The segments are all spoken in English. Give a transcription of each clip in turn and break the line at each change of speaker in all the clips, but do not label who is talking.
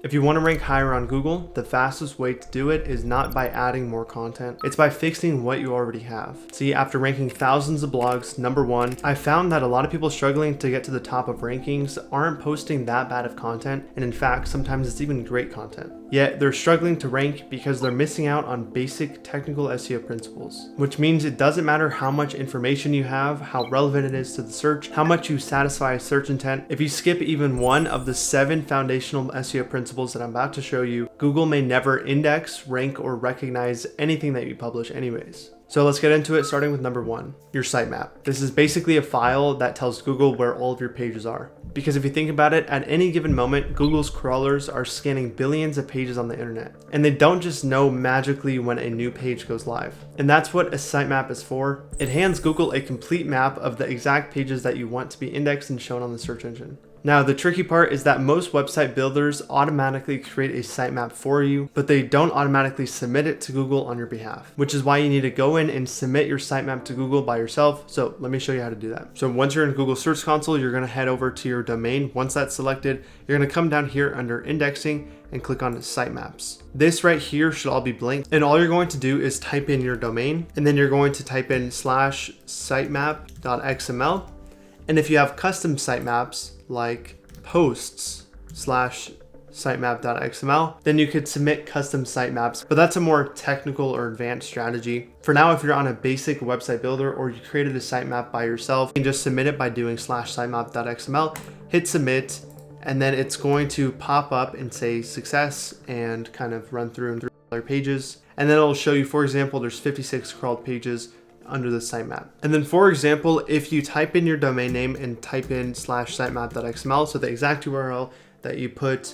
If you want to rank higher on Google, the fastest way to do it is not by adding more content. It's by fixing what you already have. See, after ranking thousands of blogs, number one, I found that a lot of people struggling to get to the top of rankings aren't posting that bad of content, and in fact, sometimes it's even great content. Yet they're struggling to rank because they're missing out on basic technical SEO principles, which means it doesn't matter how much information you have, how relevant it is to the search, how much you satisfy search intent. If you skip even one of the 7 foundational SEO principles that I'm about to show you, Google may never index, rank, or recognize anything that you publish anyways. So let's get into it, starting with number 1, your sitemap. This is basically a file that tells Google where all of your pages are. Because if you think about it, at any given moment, Google's crawlers are scanning billions of pages on the internet. And they don't just know magically when a new page goes live. And that's what a sitemap is for. It hands Google a complete map of the exact pages that you want to be indexed and shown on the search engine. Now, the tricky part is that most website builders automatically create a sitemap for you, but they don't automatically submit it to Google on your behalf, which is why you need to go in and submit your sitemap to Google by yourself. So let me show you how to do that. So once you're in Google Search Console, you're going to head over to your domain. Once that's selected, you're going to come down here under indexing and click on sitemaps. This right here should all be blank. And all you're going to do is type in your domain, and then you're going to type in /sitemap.xml. And if you have custom sitemaps like posts/sitemap.xml, then you could submit custom sitemaps, but that's a more technical or advanced strategy. For now, if you're on a basic website builder or you created a sitemap by yourself, you can just submit it by doing /sitemap.xml, hit submit, and then it's going to pop up and say success and kind of run through other pages. And then it'll show you, for example, there's 56 crawled pages under the sitemap. And then for example, if you type in your domain name and type in /sitemap.xml, so the exact URL that you put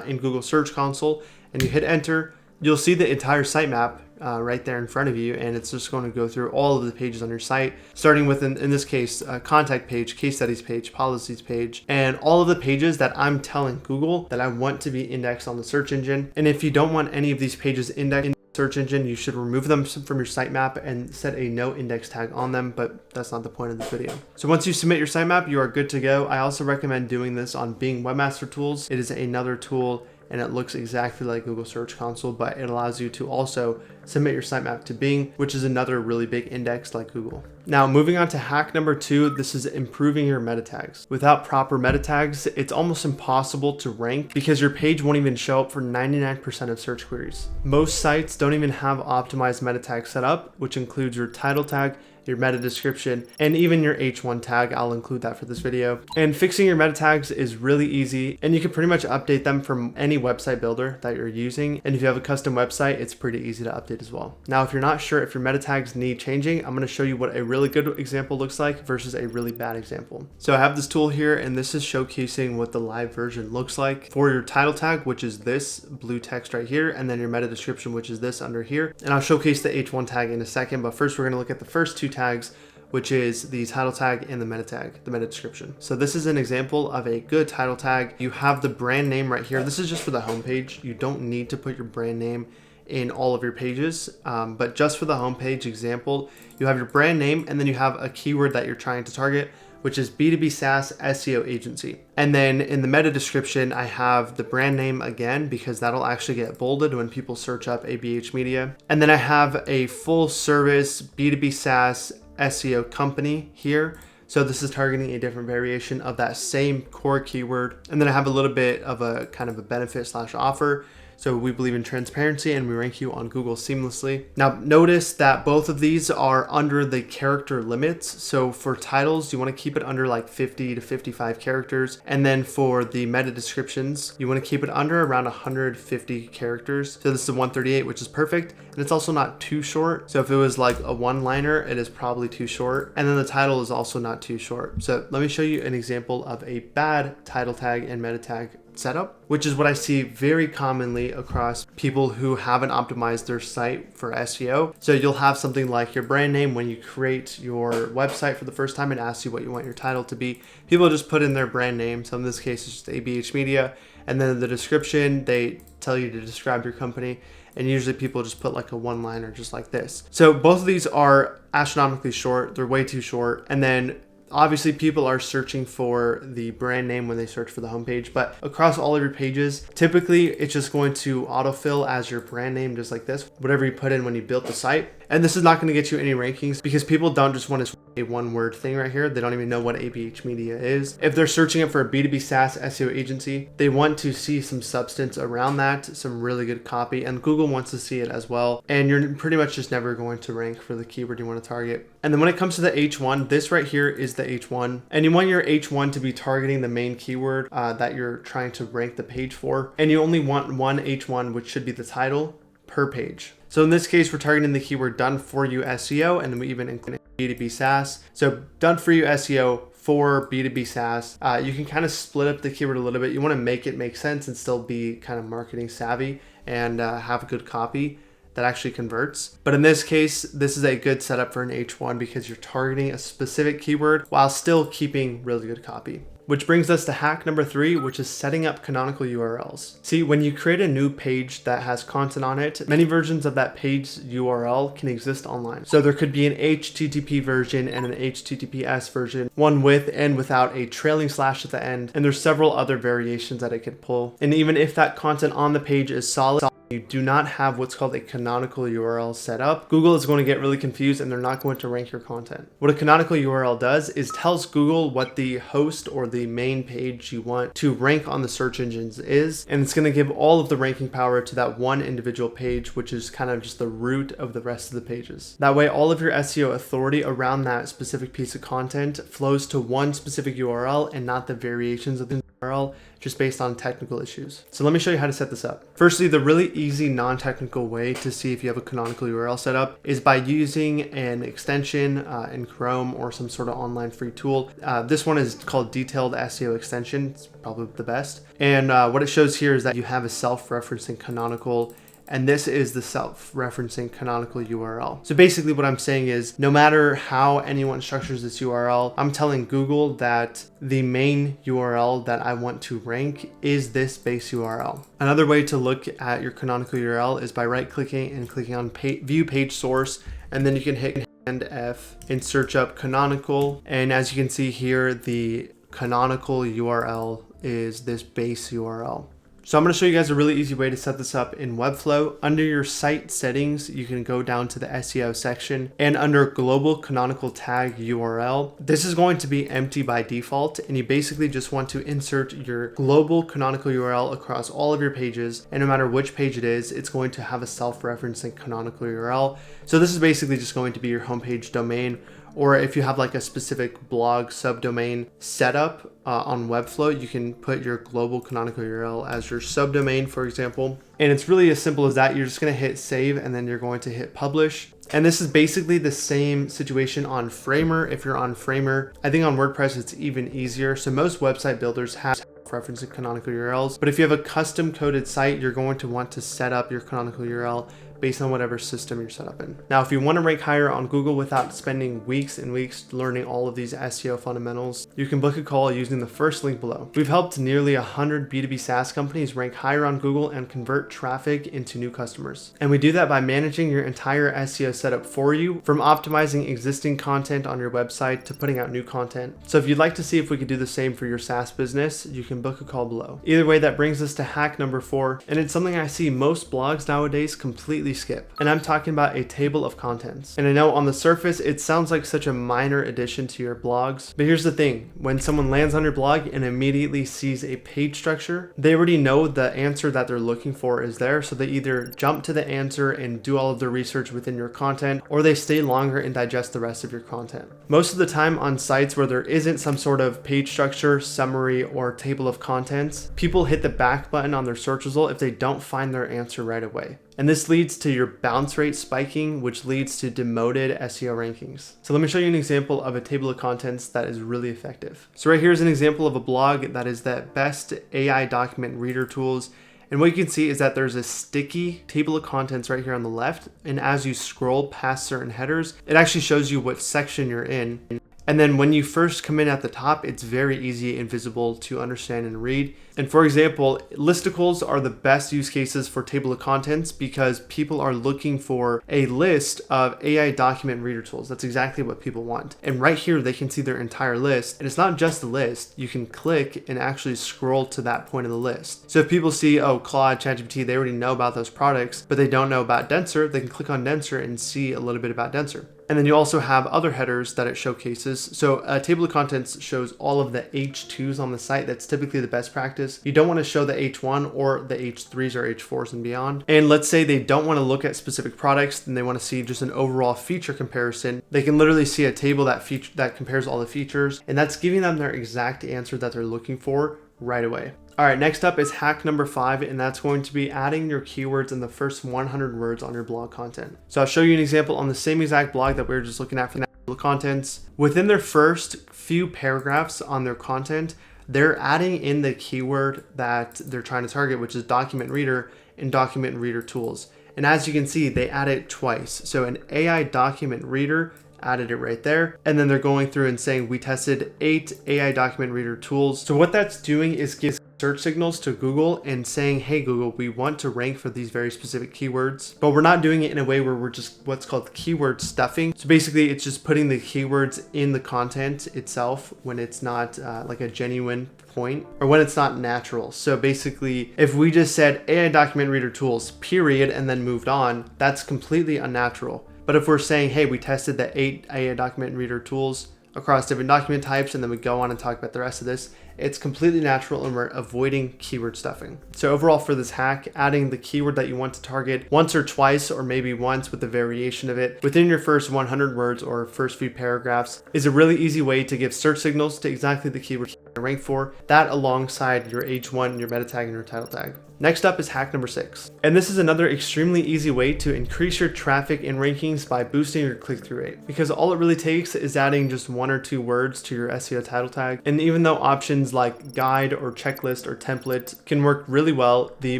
in Google Search Console, and you hit enter, you'll see the entire sitemap right there in front of you, and it's just going to go through all of the pages on your site, starting with, in this case, a contact page, case studies page, policies page, and all of the pages that I'm telling Google that I want to be indexed on the search engine. And if you don't want any of these pages indexed in the search engine, you should remove them from your sitemap and set a no index tag on them, but that's not the point of this video. So once you submit your sitemap, you are good to go. I also recommend doing this on Bing Webmaster Tools. It is another tool, and it looks exactly like Google Search Console, but it allows you to also submit your sitemap to Bing, which is another really big index like Google. Now, moving on to hack number 2, this is improving your meta tags. Without proper meta tags, it's almost impossible to rank because your page won't even show up for 99% of search queries. Most sites don't even have optimized meta tags set up, which includes your title tag, your meta description, and even your H1 tag. I'll include that for this video. And fixing your meta tags is really easy, and you can pretty much update them from any website builder that you're using. And if you have a custom website, it's pretty easy to update as well. Now, if you're not sure if your meta tags need changing, I'm going to show you what a really good example looks like versus a really bad example. So I have this tool here, and this is showcasing what the live version looks like for your title tag, which is this blue text right here, and then your meta description, which is this under here. And I'll showcase the H1 tag in a second, but first we're going to look at the first 2 tags, which is the title tag and the meta tag, the meta description. So this is an example of a good title tag. You have the brand name right here. This is just for the homepage. You don't need to put your brand name in all of your pages, but just for the homepage example, you have your brand name, and then you have a keyword that you're trying to target, which is B2B SaaS SEO agency. And then in the meta description, I have the brand name again, because that'll actually get bolded when people search up ABH Media. And then I have a full service B2B SaaS SEO company here. So this is targeting a different variation of that same core keyword. And then I have a little bit of a kind of a benefit/offer. So we believe in transparency, and we rank you on Google seamlessly. Now notice that both of these are under the character limits. So for titles, you want to keep it under like 50 to 55 characters. And then for the meta descriptions, you want to keep it under around 150 characters. So this is a 138, which is perfect. And it's also not too short. So if it was like a one-liner, it is probably too short. And then the title is also not too short. So let me show you an example of a bad title tag and meta tag setup, which is what I see very commonly across people who haven't optimized their site for SEO. So you'll have something like your brand name when you create your website for the first time and asks you what you want your title to be. People just put in their brand name. So in this case, it's just ABH Media. And then in the description, they tell you to describe your company. And usually people just put like a one-liner just like this. So both of these are astronomically short. They're way too short. And then Obviously, people are searching for the brand name when they search for the homepage, but across all of your pages, typically it's just going to autofill as your brand name, just like this, whatever you put in when you built the site. And this is not going to get you any rankings because people don't just want to a one-word thing right here. They don't even know what ABH Media is. If they're searching it for a B2B SaaS SEO agency, they want to see some substance around that, some really good copy, and Google wants to see it as well. And you're pretty much just never going to rank for the keyword you want to target. And then when it comes to the H1, this right here is the H1. And you want your H1 to be targeting the main keyword that you're trying to rank the page for. And you only want one H1, which should be the title, per page. So in this case, we're targeting the keyword done for you SEO, and then we even include B2B SaaS. So done for you SEO for B2B SaaS. You can kind of split up the keyword a little bit. You want to make it make sense and still be kind of marketing savvy and have a good copy that actually converts. But in this case, this is a good setup for an H1 because you're targeting a specific keyword while still keeping really good copy. Which brings us to hack number 3, which is setting up canonical URLs. See, when you create a new page that has content on it, many versions of that page URL can exist online. So there could be an HTTP version and an HTTPS version, one with and without a trailing slash at the end. And there's several other variations that it could pull. And even if that content on the page is solid, you do not have what's called a canonical URL set up, Google is going to get really confused and they're not going to rank your content. What a canonical URL does is tells Google what the host or the main page you want to rank on the search engines is, and it's going to give all of the ranking power to that one individual page, which is kind of just the root of the rest of the pages. That way, all of your SEO authority around that specific piece of content flows to one specific URL and not the variations of the URL just based on technical issues. So let me show you how to set this up. Firstly, the really easy non-technical way to see if you have a canonical URL set up is by using an extension in Chrome or some sort of online free tool. This one is called Detailed SEO Extension. It's probably the best. And what it shows here is that you have a self-referencing canonical, and this is the self-referencing canonical URL. So basically what I'm saying is no matter how anyone structures this URL, I'm telling Google that the main URL that I want to rank is this base URL. Another way to look at your canonical URL is by right-clicking and clicking on View Page Source, and then you can hit Command F and search up canonical. And as you can see here, the canonical URL is this base URL. So I'm going to show you guys a really easy way to set this up in Webflow. Under your site settings, you can go down to the SEO section, and under global canonical tag URL, this is going to be empty by default, and you basically just want to insert your global canonical URL across all of your pages, and no matter which page it is, it's going to have a self-referencing canonical URL. So this is basically just going to be your homepage domain, or if you have like a specific blog subdomain setup on Webflow, you can put your global canonical URL as your subdomain, for example. And it's really as simple as that. You're just going to hit save and then you're going to hit publish. And this is basically the same situation on Framer. If you're on Framer, I think on WordPress it's even easier. So most website builders have referencing canonical URLs, but if you have a custom coded site, you're going to want to set up your canonical URL based on whatever system you're set up in. Now, if you want to rank higher on Google without spending weeks and weeks learning all of these SEO fundamentals, you can book a call using the first link below. We've helped nearly 100 B2B SaaS companies rank higher on Google and convert traffic into new customers. And we do that by managing your entire SEO setup for you, from optimizing existing content on your website to putting out new content. So if you'd like to see if we could do the same for your SaaS business, you can book a call below. Either way, that brings us to hack number 4, and it's something I see most blogs nowadays completely skip. And I'm talking about a table of contents. And I know on the surface, it sounds like such a minor addition to your blogs, but here's the thing. When someone lands on your blog and immediately sees a page structure, they already know the answer that they're looking for is there. So they either jump to the answer and do all of the research within your content, or they stay longer and digest the rest of your content. Most of the time on sites where there isn't some sort of page structure, summary, or table of contents, people hit the back button on their search result if they don't find their answer right away. And this leads to your bounce rate spiking, which leads to demoted SEO rankings. So let me show you an example of a table of contents that is really effective. So right here is an example of a blog that is the best AI document reader tools. And what you can see is that there's a sticky table of contents right here on the left. And as you scroll past certain headers, it actually shows you what section you're in. And then when you first come in at the top, it's very easy and visible to understand and read. And for example, listicles are the best use cases for table of contents because people are looking for a list of AI document reader tools. That's exactly what people want. And right here, they can see their entire list. And it's not just the list. You can click and actually scroll to that point of the list. So if people see, oh, Claude, ChatGPT, they already know about those products, but they don't know about Denser, they can click on Denser and see a little bit about Denser. And then you also have other headers that it showcases. So a table of contents shows all of the H2s on the site. That's typically the best practice. You don't want to show the H1 or the H3s or H4s and beyond. And let's say they don't want to look at specific products and they want to see just an overall feature comparison. They can literally see a table that compares all the features, and that's giving them their exact answer that they're looking for right away. All right, next up is hack number 5, and that's going to be adding your keywords in the first 100 words on your blog content. So I'll show you an example on the same exact blog that we were just looking at for the contents. Within their first few paragraphs on their content, they're adding in the keyword that they're trying to target, which is document reader and document reader tools. And as you can see, they add it twice. So an AI document reader added it right there. And then they're going through and saying, we tested 8 AI document reader tools. So what that's doing is gives search signals to Google and saying, hey, Google, we want to rank for these very specific keywords, but we're not doing it in a way where we're just what's called keyword stuffing. So basically it's just putting the keywords in the content itself when it's not like a genuine point or when it's not natural. So basically, if we just said AI document reader tools, period, and then moved on, that's completely unnatural. But if we're saying, hey, we tested the 8 AI document reader tools across different document types, and then we go on and talk about the rest of this, it's completely natural and we're avoiding keyword stuffing. So overall for this hack, adding the keyword that you want to target once or twice, or maybe once with a variation of it within your first 100 words or first few paragraphs is a really easy way to give search signals to exactly the keyword you rank for, that alongside your H1, your meta tag, and your title tag. Next up is hack number 6. And this is another extremely easy way to increase your traffic and rankings by boosting your click-through rate, because all it really takes is adding just 1 or 2 words to your SEO title tag. And even though options like guide or checklist or template can work really well, the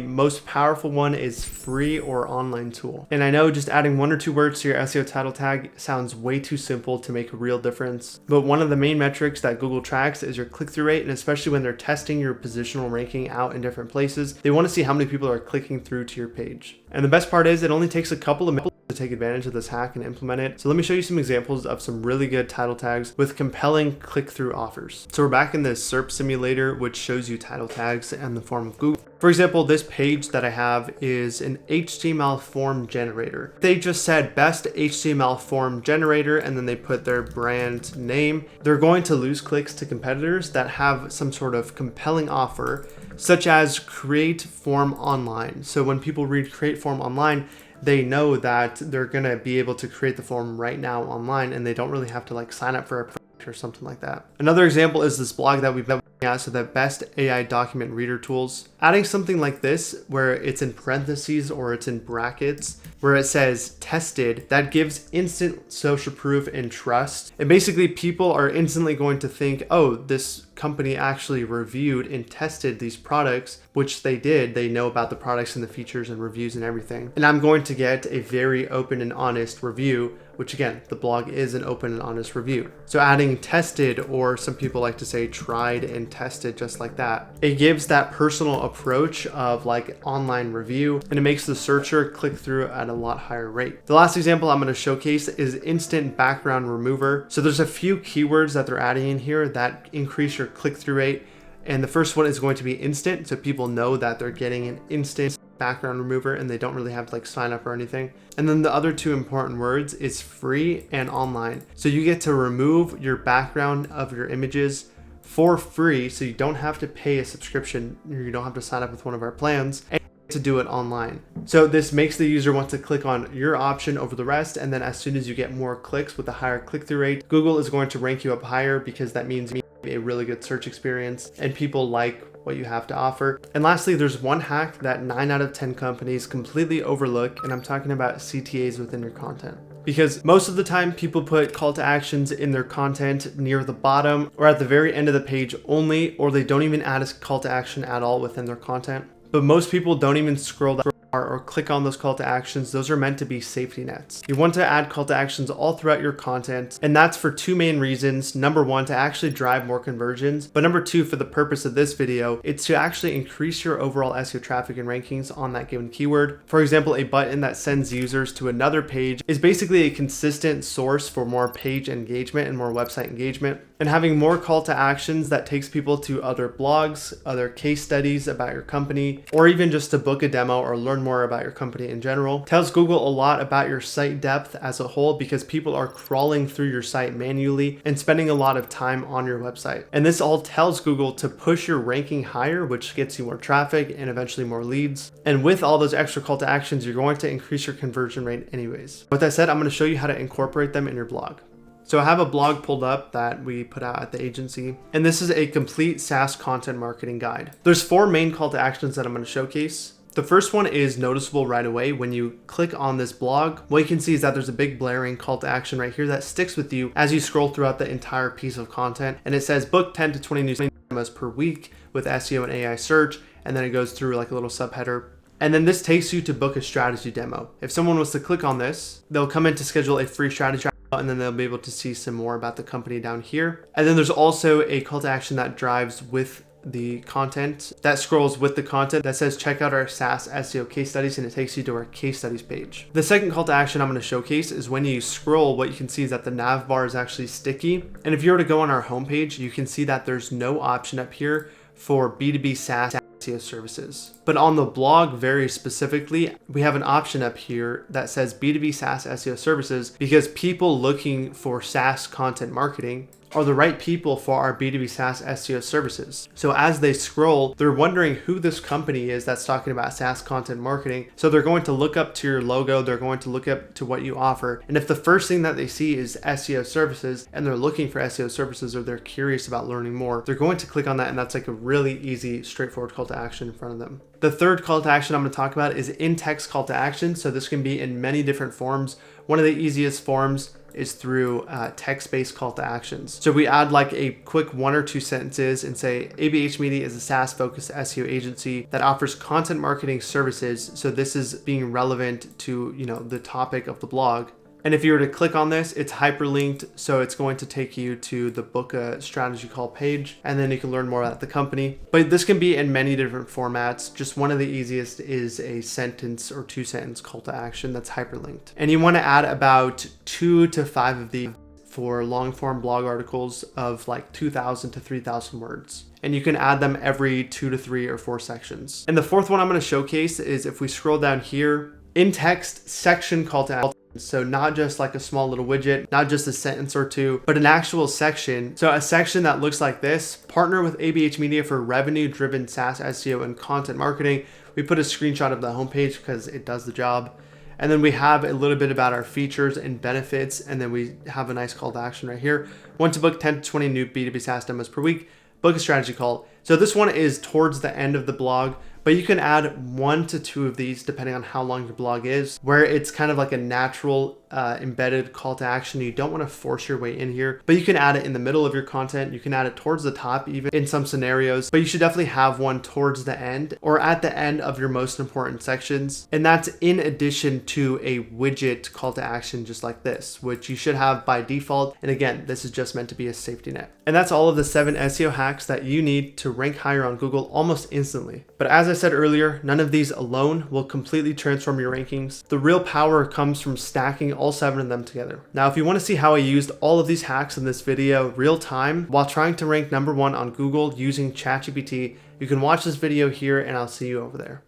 most powerful one is free or online tool. And I know just adding 1 or 2 words to your SEO title tag sounds way too simple to make a real difference, but one of the main metrics that Google tracks is your click-through rate, and especially when they're testing your positional ranking out in different places, they want to see how many people are clicking through to your page. And the best part is it only takes a couple of minutes to take advantage of this hack and implement it. So let me show you some examples of some really good title tags with compelling click-through offers. So we're back in this SERP simulator, which shows you title tags in the form of Google. For example, this page that I have is an HTML form generator. They just said best HTML form generator, and then they put their brand name. They're going to lose clicks to competitors that have some sort of compelling offer, such as create form online. So when people read create form online, they know that they're gonna be able to create the form right now online, and they don't really have to like sign up for a product or something like that. Another example is this blog that we've been looking at, so the best AI document reader tools. Adding something like this where it's in parentheses or it's in brackets where it says tested, that gives instant social proof and trust. And basically people are instantly going to think, oh, this company actually reviewed and tested these products, which they did. They know about the products and the features and reviews and everything. And I'm going to get a very open and honest review, which again, the blog is an open and honest review. So adding tested, or some people like to say tried and tested, just like that, it gives that personal approach of like online review, and it makes the searcher click through at a lot higher rate. The last example I'm going to showcase is instant background remover. So there's a few keywords that they're adding in here that increase your click-through rate. And the first one is going to be instant. So people know that they're getting an instant background remover and they don't really have to like sign up or anything. And then the other 2 important words is free and online. So you get to remove your background of your images for free. So you don't have to pay a subscription. You don't have to sign up with one of our plans, and to do it online. So this makes the user want to click on your option over the rest. And then as soon as you get more clicks with a higher click-through rate, Google is going to rank you up higher, because that means a really good search experience and people like what you have to offer. And lastly, there's one hack that 9 out of 10 companies completely overlook, and I'm talking about CTAs within your content. Because most of the time people put call to actions in their content near the bottom or at the very end of the page only, or they don't even add a call to action at all within their content. But most people don't even scroll that far or click on those call to actions, those are meant to be safety nets. You want to add call to actions all throughout your content, and that's for two main reasons. Number one, to actually drive more conversions, but number two, for the purpose of this video, it's to actually increase your overall SEO traffic and rankings on that given keyword. For example, a button that sends users to another page is basically a consistent source for more page engagement and more website engagement. And having more call to actions that takes people to other blogs, other case studies about your company, or even just to book a demo or learn more about your company in general, tells Google a lot about your site depth as a whole, because people are crawling through your site manually and spending a lot of time on your website. And this all tells Google to push your ranking higher, which gets you more traffic and eventually more leads. And with all those extra call to actions, you're going to increase your conversion rate anyways. With that said, I'm going to show you how to incorporate them in your blog. So I have a blog pulled up that we put out at the agency, and this is a complete SaaS content marketing guide. There's 4 main call to actions that I'm going to showcase. The first one is noticeable right away. When you click on this blog, what you can see is that there's a big blaring call to action right here that sticks with you as you scroll throughout the entire piece of content. And it says book 10 to 20 new demos per week with SEO and AI search. And then it goes through like a little subheader. And then this takes you to book a strategy demo. If someone was to click on this, they'll come in to schedule a free strategy, and then they'll be able to see some more about the company down here. And then there's also a call to action that drives with the content, that scrolls with the content, that says check out our SaaS SEO case studies, and it takes you to our case studies page. The second call to action I'm going to showcase is when you scroll, what you can see is that the nav bar is actually sticky. And if you were to go on our homepage, you can see that there's no option up here for B2B SaaS SEO services. But on the blog very specifically, we have an option up here that says B2B SaaS SEO services, because people looking for SaaS content marketing are the right people for our B2B SaaS SEO services. So as they scroll, they're wondering who this company is that's talking about SaaS content marketing. So they're going to look up to your logo, they're going to look up to what you offer. And if the first thing that they see is SEO services, and they're looking for SEO services, or they're curious about learning more, they're going to click on that, and that's like a really easy, straightforward call to action in front of them. The third call to action I'm going to talk about is in-text call to action. So this can be in many different forms. One of the easiest forms is through text-based call to actions. So we add like a quick 1 or 2 sentences and say, ABH Media is a SaaS-focused SEO agency that offers content marketing services. So this is being relevant to, the topic of the blog. And if you were to click on this, it's hyperlinked, so it's going to take you to the book a strategy call page, and then you can learn more about the company. But this can be in many different formats. Just one of the easiest is a sentence or 2-sentence call to action that's hyperlinked. And you want to add about 2 to 5 of these for long form blog articles of like 2,000 to 3,000 words. And you can add them every 2 to 3 or 4 sections. And the fourth one I'm going to showcase is if we scroll down here, in text section call to action. So not just like a small little widget, not just a sentence or 2, but an actual section. So a section that looks like this: partner with ABH Media for revenue-driven SaaS SEO and content marketing. We put a screenshot of the homepage because it does the job. And then we have a little bit about our features and benefits. And then we have a nice call to action right here. Want to book 10 to 20 new B2B SaaS demos per week, book a strategy call. So this one is towards the end of the blog, but you can add 1 to 2 of these depending on how long your blog is, where it's kind of like a natural embedded call to action. You don't want to force your way in here, but you can add it in the middle of your content. You can add it towards the top even in some scenarios, but you should definitely have one towards the end or at the end of your most important sections. And that's in addition to a widget call to action just like this, which you should have by default. And again, this is just meant to be a safety net. And that's all of the 7 SEO hacks that you need to rank higher on Google almost instantly. But as I said earlier, none of these alone will completely transform your rankings. The real power comes from stacking all 7 of them together. Now, if you want to see how I used all of these hacks in this video real time while trying to rank #1 on Google using ChatGPT, you can watch this video here, and I'll see you over there.